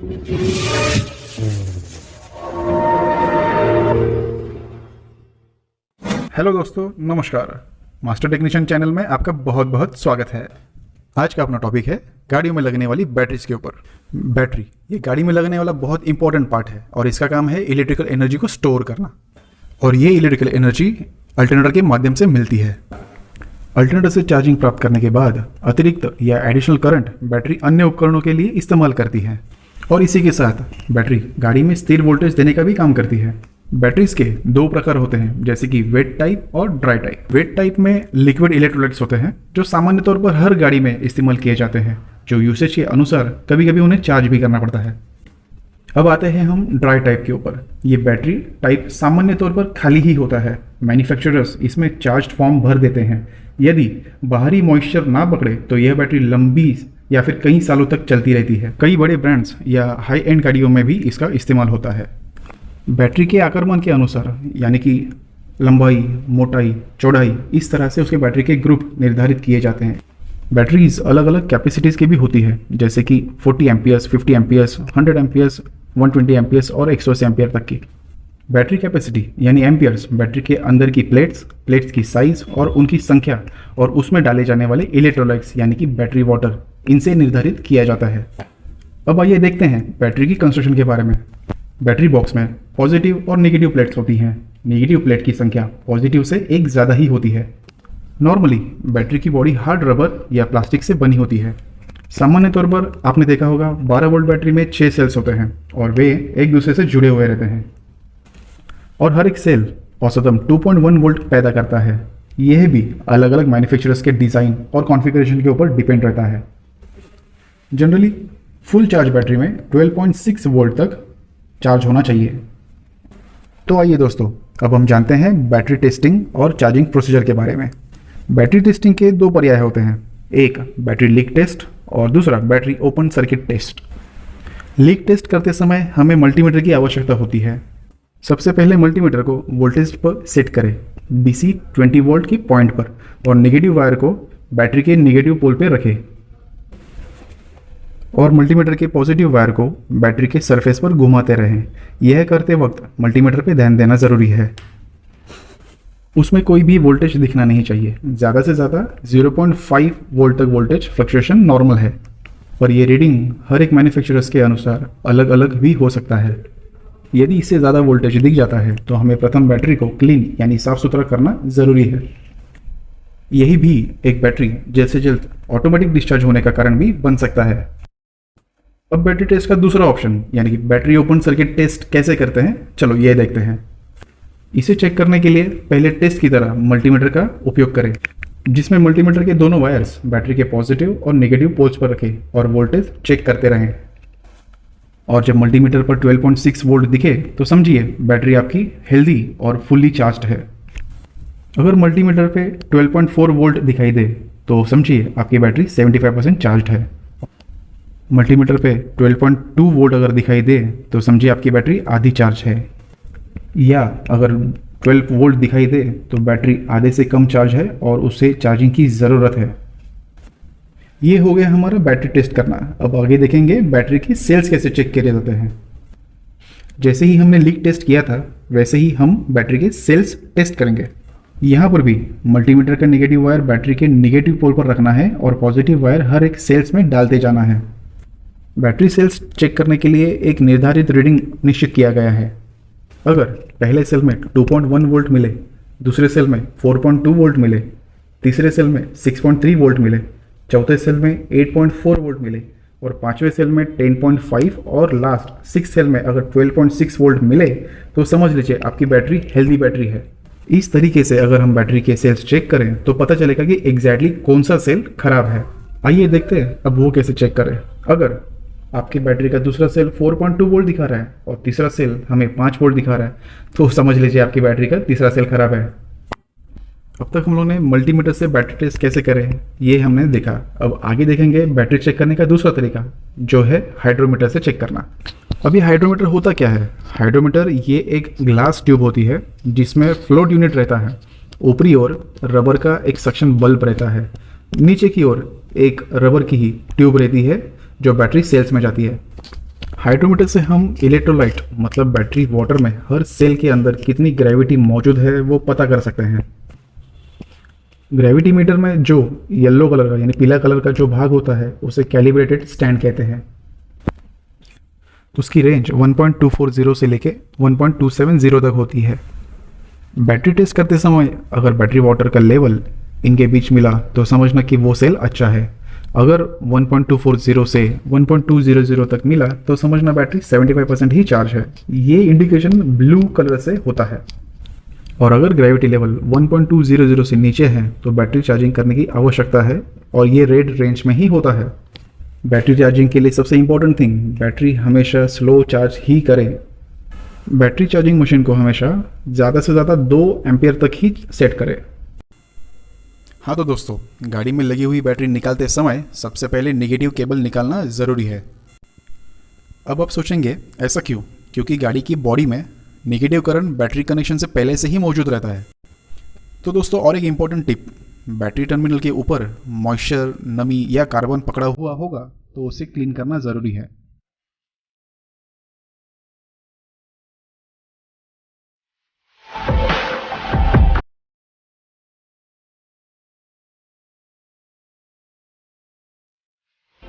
Hello दोस्तों, नमस्कार। Master technician channel में आपका बहुत बहुत स्वागत है। आज का अपना टॉपिक है गाड़ियों में लगने वाली बैटरीज के ऊपर। बैटरी ये गाड़ी में लगने वाला बहुत इंपॉर्टेंट पार्ट है और इसका काम है इलेक्ट्रिकल एनर्जी को स्टोर करना। और ये इलेक्ट्रिकल एनर्जी अल्टरनेटर के माध्यम से मिलती है। अल्टरनेटर से चार्जिंग प्राप्त करने के बाद अतिरिक्त या एडिशनल करंट बैटरी अन्य उपकरणों के लिए इस्तेमाल करती है और इसी के साथ बैटरी गाड़ी में स्थिर वोल्टेज देने का भी काम करती है। बैटरीज के दो प्रकार होते हैं, जैसे कि वेट टाइप और ड्राई टाइप। वेट टाइप में लिक्विड इलेक्ट्रोलाइट्स होते हैं जो सामान्य तौर पर हर गाड़ी में इस्तेमाल किए जाते हैं, जो यूसेज के अनुसार कभी कभी उन्हें चार्ज भी करना पड़ता है। अब आते हैं हम ड्राई टाइप के ऊपर। ये बैटरी टाइप सामान्य तौर पर खाली ही होता है। मैन्युफैक्चरर्स इसमें चार्ज फॉर्म भर देते हैं। यदि बाहरी मॉइस्चर ना पकड़े तो यह बैटरी लंबी या फिर कई सालों तक चलती रहती है। कई बड़े ब्रांड्स या हाई एंड गाड़ियों में भी इसका इस्तेमाल होता है। बैटरी के आकारमान के अनुसार, यानी कि लंबाई, मोटाई, चौड़ाई, इस तरह से उसके बैटरी के ग्रुप निर्धारित किए जाते हैं। बैटरीज अलग अलग कैपेसिटीज़ की भी होती है, जैसे कि 40 एम्पियर्स, 50 एम्पियर्स, 100 एम्पियर्स, 120 एम्पियर्स और 180 एम्पियर तक की। बैटरी कैपेसिटी यानी एम्पियर्स बैटरी के अंदर की प्लेट्स की साइज और उनकी संख्या और उसमें डाले जाने वाले इलेक्ट्रोलाइट्स यानी कि बैटरी वाटर, इनसे निर्धारित किया जाता है। अब आइए देखते हैं बैटरी की कंस्ट्रक्शन के बारे में। बैटरी बॉक्स में पॉजिटिव और नेगेटिव प्लेट्स होती हैं। नेगेटिव प्लेट की संख्या पॉजिटिव से एक ज़्यादा ही होती है। नॉर्मली बैटरी की बॉडी हार्ड रबर या प्लास्टिक से बनी होती है। सामान्य तौर पर आपने देखा होगा 12 वोल्ट बैटरी में 6 सेल्स होते हैं और वे एक दूसरे से जुड़े हुए रहते हैं और हर एक सेल औसतन 2.1 वोल्ट पैदा करता है। यह भी अलग अलग मैन्युफैक्चरर्स के डिज़ाइन और कॉन्फ़िगरेशन के ऊपर डिपेंड रहता है। जनरली फुल चार्ज बैटरी में 12.6 वोल्ट तक चार्ज होना चाहिए। तो आइए दोस्तों, अब हम जानते हैं बैटरी टेस्टिंग और चार्जिंग प्रोसीजर के बारे में। बैटरी टेस्टिंग के दो पर्याय होते हैं, एक बैटरी लीक टेस्ट और दूसरा battery open circuit test. Leak test करते समय हमें मल्टीमीटर की आवश्यकता होती है। सबसे पहले मल्टीमीटर को वोल्टेज पर सेट करें DC 20 वोल्ट की पॉइंट पर और नेगेटिव वायर को बैटरी के नेगेटिव पोल पर रखें और मल्टीमीटर के पॉजिटिव वायर को बैटरी के सरफेस पर घुमाते रहें। यह करते वक्त मल्टीमीटर पे ध्यान देना ज़रूरी है। उसमें कोई भी वोल्टेज दिखना नहीं चाहिए। ज़्यादा से ज़्यादा 0.5 वोल्ट तक वोल्टेज फ्लक्चुएशन नॉर्मल है, पर यह रीडिंग हर एक मैन्युफैक्चरर्स के अनुसार अलग अलग भी हो सकता है। यदि इससे ज़्यादा वोल्टेज दिख जाता है तो हमें प्रथम बैटरी को क्लीन यानी साफ़ सुथरा करना ज़रूरी है। यही भी एक बैटरी जल्द से जल्द ऑटोमेटिक डिस्चार्ज होने का कारण भी बन सकता है। अब बैटरी टेस्ट का दूसरा ऑप्शन यानी कि बैटरी ओपन सर्किट टेस्ट कैसे करते हैं, चलो ये देखते हैं। इसे चेक करने के लिए पहले टेस्ट की तरह मल्टीमीटर का उपयोग करें, जिसमें मल्टीमीटर के दोनों वायर्स बैटरी के पॉजिटिव और नेगेटिव पोल्स पर रखें और वोल्टेज चेक करते रहें। और जब मल्टीमीटर पर 12.6 वोल्ट दिखे तो समझिए बैटरी आपकी हेल्दी और फुल्ली चार्ज्ड है। अगर मल्टीमीटर पे 12.4 वोल्ट दिखाई दे तो समझिए आपकी बैटरी 75% चार्ज्ड है। मल्टीमीटर पे 12.2 वोल्ट अगर दिखाई दे तो समझिए आपकी बैटरी आधी चार्ज है। या अगर 12 वोल्ट दिखाई दे तो बैटरी आधे से कम चार्ज है और उसे चार्जिंग की ज़रूरत है। ये हो गया हमारा बैटरी टेस्ट करना। अब आगे देखेंगे बैटरी की सेल्स कैसे चेक किए जाते हैं। जैसे ही हमने लीक टेस्ट किया था वैसे ही हम बैटरी के सेल्स टेस्ट करेंगे। यहाँ पर भी मल्टीमीटर का नेगेटिव वायर बैटरी के नेगेटिव पोल पर रखना है और पॉजिटिव वायर हर एक सेल्स में डालते जाना है। बैटरी सेल्स चेक करने के लिए एक निर्धारित रीडिंग निश्चित किया गया है। अगर पहले सेल में 2.1 वोल्ट मिले, दूसरे सेल में 4.2 वोल्ट मिले, तीसरे सेल में 6.3 वोल्ट मिले, चौथे सेल में 8.4 वोल्ट मिले और पांचवें सेल में 10.5 और लास्ट 6 सेल में अगर 12.6 वोल्ट मिले तो समझ लीजिए आपकी बैटरी हेल्दी बैटरी है। इस तरीके से अगर हम बैटरी के सेल्स चेक करें तो पता चलेगा कि एग्जैक्टली कौन सा सेल खराब है। आइए देखते हैं अब वो कैसे चेक करें। अगर आपकी बैटरी का दूसरा सेल 4.2 वोल्ट दिखा रहा है और तीसरा सेल हमें 5 वोल्ट दिखा रहा है तो समझ लीजिए आपकी बैटरी का तीसरा सेल खराब है। अब तक हम लोगों ने मल्टीमीटर से बैटरी टेस्ट कैसे करें ये हमने देखा। अब आगे देखेंगे बैटरी चेक करने का दूसरा तरीका, जो है हाइड्रोमीटर से चेक करना। अब ये हाइड्रोमीटर होता क्या है? हाइड्रोमीटर ये एक ग्लास ट्यूब होती है जिसमें फ्लोट यूनिट रहता है। ऊपरी ओर रबर का एक सक्शन बल्ब रहता है, नीचे की ओर एक रबर की ही ट्यूब रहती है जो बैटरी सेल्स में जाती है। हाइड्रोमीटर से हम इलेक्ट्रोलाइट मतलब बैटरी वाटर में हर सेल के अंदर कितनी ग्रेविटी मौजूद है वो पता कर सकते हैं। ग्रेविटी मीटर में जो येलो कलर का यानी पीला कलर का जो भाग होता है उसे कैलिब्रेटेड स्टैंड कहते हैं। उसकी रेंज 1.240 से लेके 1.270 तक होती है। बैटरी टेस्ट करते समय अगर बैटरी वाटर का लेवल इनके बीच मिला तो समझना कि वो सेल अच्छा है। अगर 1.240 से 1.200 तक मिला तो समझना बैटरी 75% ही चार्ज है। ये इंडिकेशन ब्लू कलर से होता है। और अगर ग्रेविटी लेवल 1.200 से नीचे है तो बैटरी चार्जिंग करने की आवश्यकता है और ये रेड रेंज में ही होता है। बैटरी चार्जिंग के लिए सबसे इंपॉर्टेंट थिंग, बैटरी हमेशा स्लो चार्ज ही करे। बैटरी चार्जिंग मशीन को हमेशा ज़्यादा से ज़्यादा 2 एम्पियर तक ही सेट करें। हाँ तो दोस्तों, गाड़ी में लगी हुई बैटरी निकालते समय सबसे पहले नेगेटिव केबल निकालना ज़रूरी है। अब आप सोचेंगे ऐसा क्यों? क्योंकि गाड़ी की बॉडी में नेगेटिव करंट बैटरी कनेक्शन से पहले से ही मौजूद रहता है। तो दोस्तों और एक इम्पॉर्टेंट टिप, बैटरी टर्मिनल के ऊपर मॉइस्चर, नमी या कार्बन पकड़ा हुआ होगा तो उसे क्लीन करना ज़रूरी है।